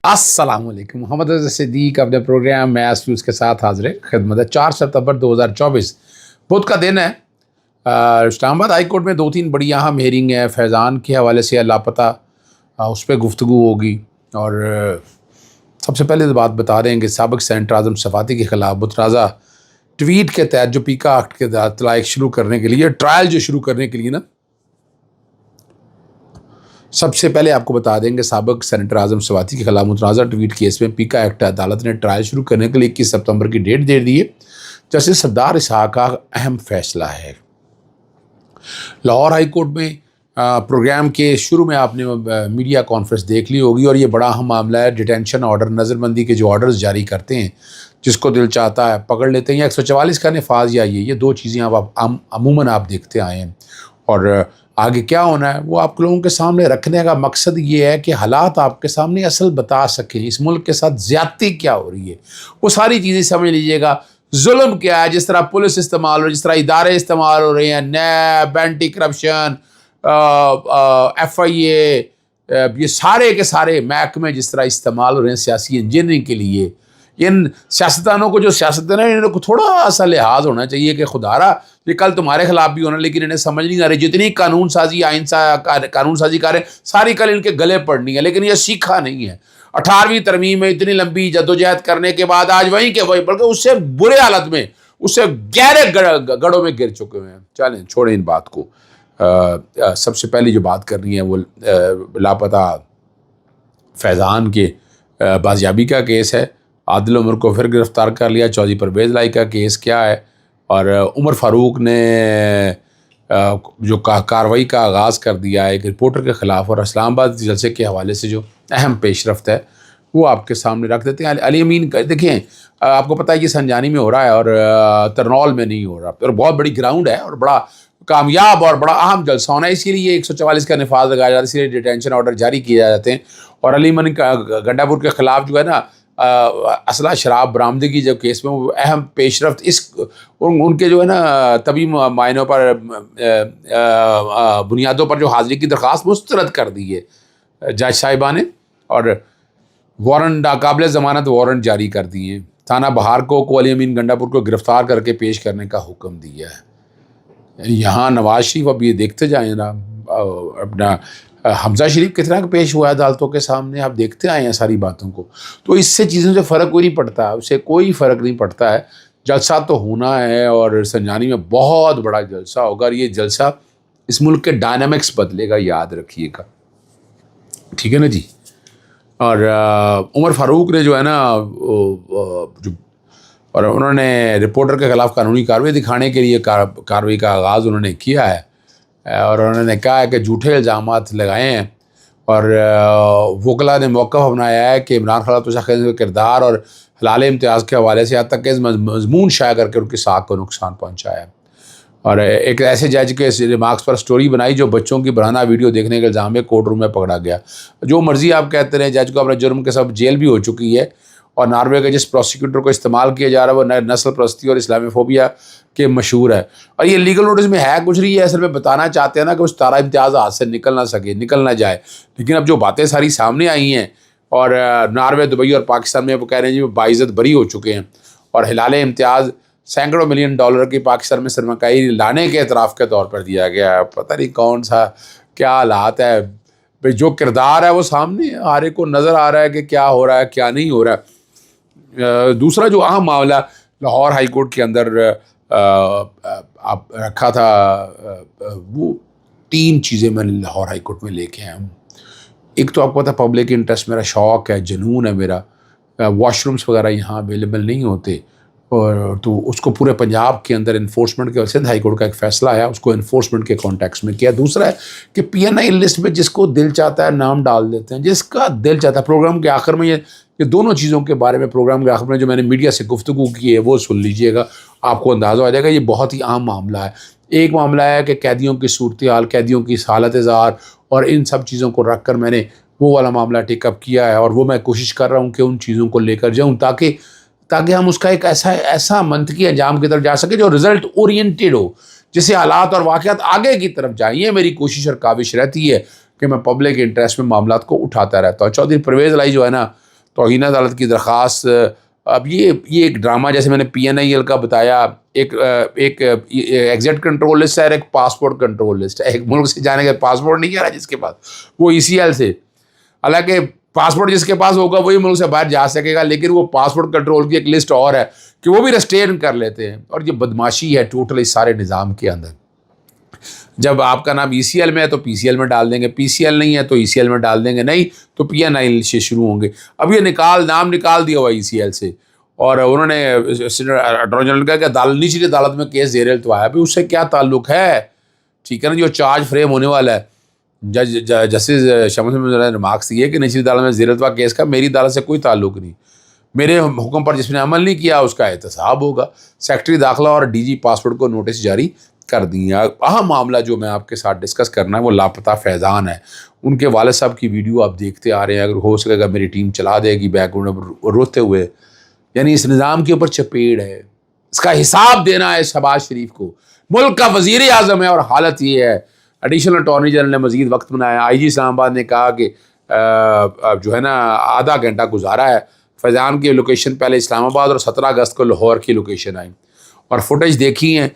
अस्सलाम वालेकुम। मोहम्मद रज़ा सिद्दीक अपने प्रोग्राम मैथ न्यूज़ के साथ हाजिर खिदमत है। 4 सितंबर 2024 बुध का दिन है। इस्लामाबाद हाई कोर्ट में 2-3 बड़ी अहम हेयरिंग है। फैज़ान के हवाले से लापता उस पर गुफ्तगू होगी। और सबसे पहले तो बात बता दें कि साबिक़ सेनेटर आज़म सफ़ाती के ख़िलाफ़ मुतनाज़ा ट्वीट के तहत जो पीका एक्ट के तहत तलाक़ शुरू करने के लिए ट्रायल जो शुरू करने के लिए ना, सबसे पहले आपको बता देंगे साबिक़ सेनेटर आज़म सफ़ाती के ख़िलाफ़ मुतनाज़ा ट्वीट केस में पीका एक्ट अदालत ने ट्रायल शुरू करने के लिए 21 सितंबर की डेट दे दी है। जस्टिस सरदार इसहाक़ का अहम फैसला है। लाहौर हाई कोर्ट में प्रोग्राम के शुरू में आपने मीडिया कॉन्फ्रेंस देख ली होगी और ये बड़ा अहम मामला है। डिटेंशन ऑर्डर, नज़रबंदी के जो ऑर्डर्स जारी करते हैं, जिसको दिल चाहता है पकड़ लेते हैं, या 144 का नफाज या ये दो चीज़ें अमूमन आप देखते आए हैं। और आगे क्या होना है वो आप लोगों के सामने रखने का मकसद ये है कि हालात आपके सामने असल बता सकें, इस मुल्क के साथ ज़्यादती क्या हो रही है वो सारी चीज़ें समझ लीजिएगा। जुल्म क्या है, जिस तरह पुलिस इस्तेमाल हो, जिस तरह इदारे इस्तेमाल हो रहे हैं, नैब, एंटी करप्शन, FIA, ये सारे के सारे महकमे जिस तरह इस्तेमाल हो रहे हैं सियासी इंजीनियरिंग के लिए, इन सियासतदानों को जो सियासतदान है इनको थोड़ा सा लिहाज होना चाहिए कि खुदारा ये कल तुम्हारे खिलाफ भी होना, लेकिन इन्हें समझ नहीं आ रही। जितनी कानून साजी कानून साजी करें सारी कल इनके गले पड़नी है, लेकिन ये सीखा नहीं है। 18वीं तरमीम में इतनी लंबी जद्दोजहद करने के बाद आज वहीं के वही, बल्कि उससे बुरे हालत में, उससे गहरे गढ़ों में गिर चुके हुए हैं। चलें छोड़ें इन बात को। सबसे पहले जो बात करनी है वो लापता फैज़ान के बाजियाबी का केस है। आदिल उमर को फिर गिरफ्तार कर लिया। चौधरी परवेज़ लाई का केस क्या है, और उमर फ़ारूक ने जो कार्रवाई का आगाज़ कर दिया है एक रिपोर्टर के ख़िलाफ़, और इस्लामाबाद जलसे के हवाले से जो अहम पेशरफ्त है वो आपके सामने रख देते हैं। अली अमीन का देखें, आपको पता है कि संजानी में हो रहा है और तरनौल में नहीं हो रहा, और बहुत बड़ी ग्राउंड है और बड़ा कामयाब और बड़ा अहम जलसा होना है, इसीलिए 144 का नफाज लगाया जाता है, इसीलिए डिटेंशन ऑर्डर जारी किए जाते हैं। और अली अमीन का गंडापुर के ख़िलाफ़ जो है ना असला शराब बरामदगी जब केस में वो अहम पेशरफ्त इस उनके जो है ना तभी मायनों पर बुनियादों पर जो हाज़िरी की दरख्वास्त मुस्तरद कर दी है जज साहिबा ने, और वारंट नाकाबिल ज़मानत वारंट जारी कर दिए। थाना बहार को अली अमीन गंडापुर को गिरफ़्तार करके पेश करने का हुक्म दिया है। यहाँ नवाज शरीफ अब ये देखते जाएँ ना, अपना हमजा शरीफ कितना पेश हुआ है अदालतों के सामने, आप देखते आए हैं सारी बातों को। तो इससे चीज़ों से फ़र्क कोई नहीं पड़ता, उससे कोई फ़र्क नहीं पड़ता है। जलसा तो होना है और संजानी में बहुत बड़ा जलसा होगा, और ये जलसा इस मुल्क के डायनामिक्स बदलेगा, याद रखिएगा, ठीक है ना जी। और उमर फ़ारूक ने जो है ना और उन्होंने रिपोर्टर के ख़िलाफ़ कानूनी कार्रवाई दिखाने के लिए कार्रवाई का आगाज़ उन्होंने किया है, और उन्होंने कहा है कि झूठे इल्ज़ामात लगाए हैं, और वकला ने मौक़िफ़ अपनाया है कि इमरान खान के किरदार और हलाल इम्तियाज़ के हवाले से यहाँ तक कि मज़मून शाया करके उनकी साख को नुकसान पहुँचाया है। और एक ऐसे जज के रिमार्क्स पर स्टोरी बनाई जो बच्चों की बराना वीडियो देखने के इल्ज़ाम में कोर्ट रूम में पकड़ा गया। जो मर्ज़ी आप कहते रहे, जज को अपने जुर्म के सब जेल भी हो चुकी है, और नॉर्वे के जिस प्रोसिक्यूटर को इस्तेमाल किया जा रहा है वो नस्ल परस्ती और इस्लामोफोबिया के मशहूर है। और ये लीगल नोटिस में है कुछ नहीं है, असल में बताना चाहते हैं ना कि उस तारा इम्तियाज़ हाथ से निकल ना जाए। लेकिन अब जो बातें सारी सामने आई हैं, और नॉर्वे, दुबई और पाकिस्तान में वो कह रहे हैं जी वो बाइज़्ज़त बरी हो चुके हैं, और हिलाल इम्तियाज़ सैकड़ों मिलियन डॉलर की पाकिस्तान में सरमाकाई लाने के एतराफ़ के तौर पर दिया गया है। पता नहीं कौन सा क्या हालात है भाई, जो किरदार है वो सामने हर एक को नज़र आ रहा है कि क्या हो रहा है क्या नहीं हो रहा है। दूसरा जो अहम मामला लाहौर हाई कोर्ट के अंदर आप रखा था, वो 3 चीज़ें मैंने लाहौर हाई कोर्ट में लेके आया हूँ। एक तो आपको पता पब्लिक इंटरेस्ट मेरा शौक़ है, जुनून है मेरा। वॉशरूम्स वगैरह यहाँ अवेलेबल नहीं होते, और तो उसको पूरे पंजाब के अंदर इन्फोर्समेंट के, सिंध हाई कोर्ट का एक फ़ैसला आया, उसको इन्फोर्समेंट के कॉन्टेक्स्ट में किया। दूसरा है कि PNI लिस्ट में जिसको दिल चाहता है नाम डाल देते हैं, जिसका दिल चाहता है। प्रोग्राम के आखिर में ये दोनों चीज़ों के बारे में प्रोग्राम के आखिर में जो मैंने मीडिया से गुफ्तगू की है वो सुन लीजिएगा, आपको अंदाज़ा हो जाएगा। ये बहुत ही आम मामला है। एक मामला है कि कैदियों की सूरत हाल, कैदियों की हालत ज़ार, और इन सब चीज़ों को रख कर मैंने वो वाला मामला टेकअप किया है, और वो मैं कोशिश कर रहा हूँ कि उन चीज़ों को लेकर जाऊँ ताकि हम उसका एक ऐसा मंतकी अंजाम की तरफ जा सके जो रिज़ल्ट ओरिएंटेड हो, जिससे हालात और वाक़यात आगे की तरफ जाएँ। ये मेरी कोशिश और काविश रहती है कि मैं पब्लिक इंटरेस्ट में मामलात को उठाता रहता हूँ। चौधरी परवेज़ लाई जो है ना, توہین عدالت کی درخواست. اب یہ ایک ڈرامہ جیسے میں نے PNIL کا بتایا, ایک ایگزٹ کنٹرول لسٹ ہے اور ایک پاسپورٹ کنٹرول لسٹ ہے. ایک ملک سے جانے کا پاسپورٹ نہیں آ رہا جس کے پاس, وہ ECL سے, حالانکہ پاسپورٹ جس کے پاس ہوگا وہی ملک سے باہر جا سکے گا, لیکن وہ پاسپورٹ کنٹرول کی ایک لسٹ اور ہے کہ وہ بھی ریسٹرین کر لیتے ہیں. اور یہ بدماشی ہے ٹوٹل اس سارے نظام کے اندر. جب آپ کا نام ECL میں ہے تو PCL میں ڈال دیں گے, PCL نہیں ہے تو ECL میں ڈال دیں گے, نہیں تو PNIL سے شروع ہوں گے. اب یہ نام نکال دیا ہوا ECL سے, اور انہوں نے اٹارنی جنرل کا کہ نیچلی عدالت میں کیس زیر التوا ہے. اس سے کیا تعلق ہے؟ ٹھیک ہے نا, جو چارج فریم ہونے والا ہے, جسٹس شمس نے ریمارکس دیے کہ نچلی عدالت میں زیر التوا کیس کا میری عدالت سے کوئی تعلق نہیں, میرے حکم پر جس نے عمل نہیں کیا اس کا احتساب ہوگا. سیکرٹری داخلہ اور DG پاسپورٹ کو نوٹس جاری کر دیا. اہم معاملہ جو میں آپ کے ساتھ ڈسکس کرنا ہے وہ لاپتہ فیضان ہے. ان کے والد صاحب کی ویڈیو آپ دیکھتے آ رہے ہیں, اگر ہو سکے گا میری ٹیم چلا دے گی بیک گراؤنڈ روتے ہوئے. یعنی اس نظام کے اوپر چپیڑ ہے, اس کا حساب دینا ہے شہباز شریف کو. ملک کا وزیر اعظم ہے اور حالت یہ ہے. ایڈیشنل اٹارنی جنرل نے مزید وقت بنایا. IG اسلام آباد نے کہا کہ جو ہے نا آدھا گھنٹہ گزارا ہے. فیضان کی لوکیشن پہلے اسلام آباد اور 17 اگست کو لاہور کی لوکیشن آئی, اور فوٹیج دیکھی ہیں.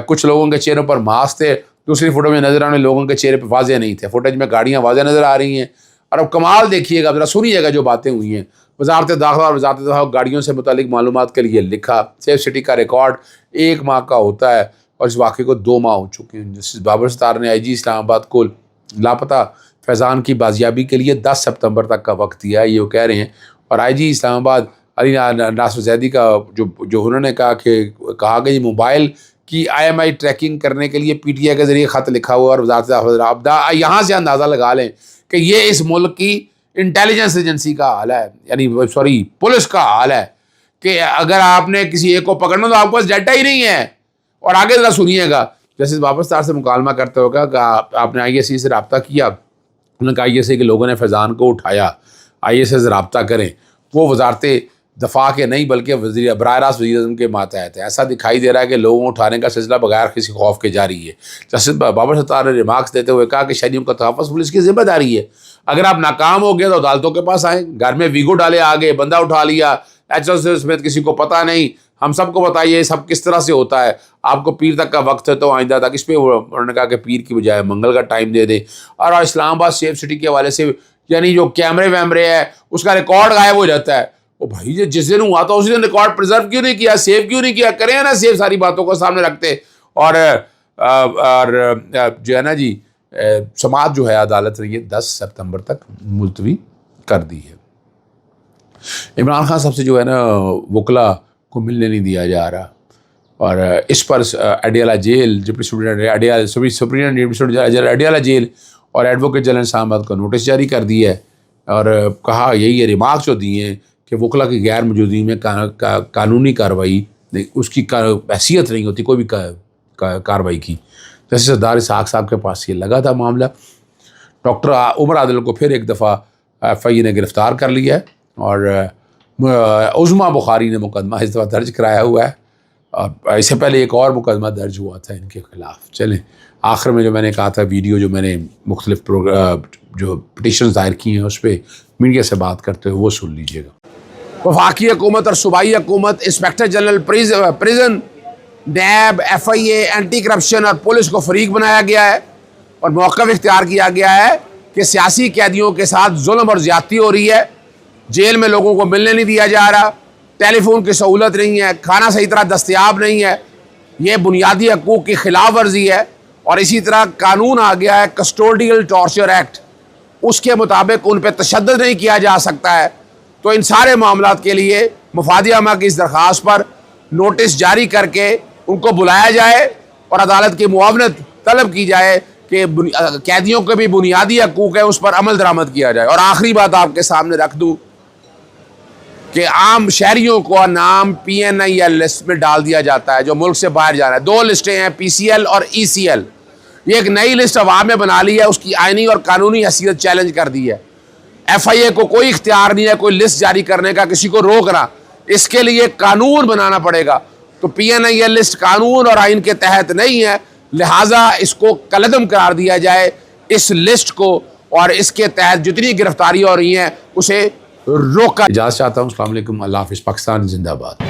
کچھ لوگوں کے چہروں پر ماسک تھے, دوسری فوٹو میں نظر آنے لوگوں کے چہرے پہ واضح نہیں تھے. فوٹیج میں گاڑیاں واضح نظر آ رہی ہیں. اور اب کمال دیکھیے گا, ذرا سنیے گا جو باتیں ہوئی ہیں. وزارت داخلہ اور وزارت دفاع گاڑیوں سے متعلق معلومات کے لیے لکھا, سیف سٹی کا ریکارڈ 1 ماہ کا ہوتا ہے اور اس واقعے کو 2 ماہ ہو چکے ہیں. جسٹس بابر ستار نے IG اسلام آباد کو لاپتہ فیضان کی بازیابی کے لیے 10 سپتمبر تک کا وقت دیا ہے, یہ وہ کہہ رہے ہیں. اور IG اسلام آباد علی ناصر زیدی کا جو انہوں نے کہا کہ یہ موبائل کی IMI ٹریکنگ کرنے کے لیے PTI کے ذریعے خط لکھا ہوا, اور وزارت داخلہ یہاں سے اندازہ لگا لیں کہ یہ اس ملک کی انٹیلیجنس ایجنسی کا حال ہے, یعنی پولیس کا حال ہے, کہ اگر آپ نے کسی ایک کو پکڑنا تو آپ کے پاس ڈیٹا ہی نہیں ہے. اور آگے ذرا سنیے گا, جسٹس بابر ستار سے مکالمہ کرتے ہوگا کہ آپ نے ISA سے رابطہ کیا. انہوں نے کہا ISA کے لوگوں نے فیضان کو اٹھایا, ISA سے رابطہ کریں. وہ وزارت دفاع کے نہیں بلکہ براہ راست وزیر اعظم کے ماتحت ہے. ایسا دکھائی دے رہا ہے کہ لوگوں کو اٹھانے کا سلسلہ بغیر کسی خوف کے جاری ہے. جسٹس بابر ستار نے ریمارکس دیتے ہوئے کہا کہ شہریوں کا تحفظ پولیس کی ذمہ داری ہے. اگر آپ ناکام ہو گئے تو عدالتوں کے پاس آئیں. گھر میں ویگو ڈالے آگے, بندہ اٹھا لیا, سمیت کسی کو پتہ نہیں, ہم سب کو بتائیے سب کس طرح سے ہوتا ہے. آپ کو پیر تک کا وقت ہے تو آئندہ تک اس پہ انہوں نے کہا کہ پیر کی بجائے منگل کا ٹائم دے دیں. اور اسلام آباد سیف سٹی کے حوالے سے یعنی جو کیمرے ویمرے ہے اس کا ریکارڈ غائب ہو جاتا ہے. وہ بھائی جس دن ہوا تھا اسی دن ریکارڈ پرزرو کیوں نہیں کیا, سیو کیوں نہیں کیا؟ کریں نا سیو, ساری باتوں کو سامنے رکھتے. اور جو ہے نا جی سماعت جو ہے عدالت نے یہ 10 سپتمبر تک ملتوی کر دی ہے. عمران خان صاحب سے جو ہے نا وکلا کو ملنے نہیں دیا جا رہا, اور اس پر اڈیالہ جیل اڈیالہ جیل اور ایڈوکیٹ جنرل اسلام آباد کو نوٹس جاری کر دیا ہے, اور کہا یہی ریمارکس جو دیے ہیں کہ وکلا کی غیر موجودگی میں قانونی کارروائی اس کی حیثیت نہیں ہوتی کوئی بھی کارروائی کی. جیسے سردار اسحاق صاحب کے پاس یہ لگا تھا معاملہ. ڈاکٹر عمر عادل کو پھر ایک دفعہ FIA نے گرفتار کر لیا ہے, اور عظما بخاری نے مقدمہ اس دفعہ درج کرایا ہوا ہے, اور اس سے پہلے ایک اور مقدمہ درج ہوا تھا ان کے خلاف. چلیں آخر میں جو میں نے کہا تھا ویڈیو جو میں نے مختلف جو پٹیشنز دائر کی ہیں اس پہ میڈیا سے بات کرتے ہوئے وہ سن لیجیے گا. وفاقی حکومت اور صوبائی حکومت, inspector general prison, NAB, FIA, anti corruption اور پولیس کو فریق بنایا گیا ہے, اور موقف اختیار کیا گیا ہے کہ سیاسی قیدیوں کے ساتھ ظلم اور زیادتی ہو رہی ہے. جیل میں لوگوں کو ملنے نہیں دیا جا رہا, ٹیلی فون کی سہولت نہیں ہے, کھانا صحیح طرح دستیاب نہیں ہے. یہ بنیادی حقوق کی خلاف ورزی ہے. اور اسی طرح قانون آ گیا ہے کسٹوڈیل ٹارچر ایکٹ, اس کے مطابق ان پہ تشدد نہیں کیا جا سکتا ہے. تو ان سارے معاملات کے لیے مفادی عامہ کی اس درخواست پر نوٹس جاری کر کے ان کو بلایا جائے اور عدالت کی معاونت طلب کی جائے کہ قیدیوں کے بھی بنیادی حقوق ہیں اس پر عمل درآمد کیا جائے. اور آخری بات آپ کے سامنے رکھ دوں کہ عام شہریوں کو نام PNIL لسٹ میں ڈال دیا جاتا ہے جو ملک سے باہر جا رہا ہے. 2 لسٹیں ہیں, PCL اور ECL. یہ ایک نئی لسٹ عوام نے بنا لی ہے, اس کی آئینی اور قانونی حیثیت چیلنج کر دی ہے. FIA کو کوئی اختیار نہیں ہے کوئی لسٹ جاری کرنے کا, کسی کو روکنا. اس کے لیے قانون بنانا پڑے گا. تو PNIL لسٹ قانون اور آئین کے تحت نہیں ہے, لہٰذا اس کو کالعدم قرار دیا جائے اس لسٹ کو, اور اس کے تحت جتنی گرفتاری ہو رہی ہیں اسے روکا. اجازت چاہتا ہوں. السلام علیکم. اللہ حافظ. پاکستان زندہ باد.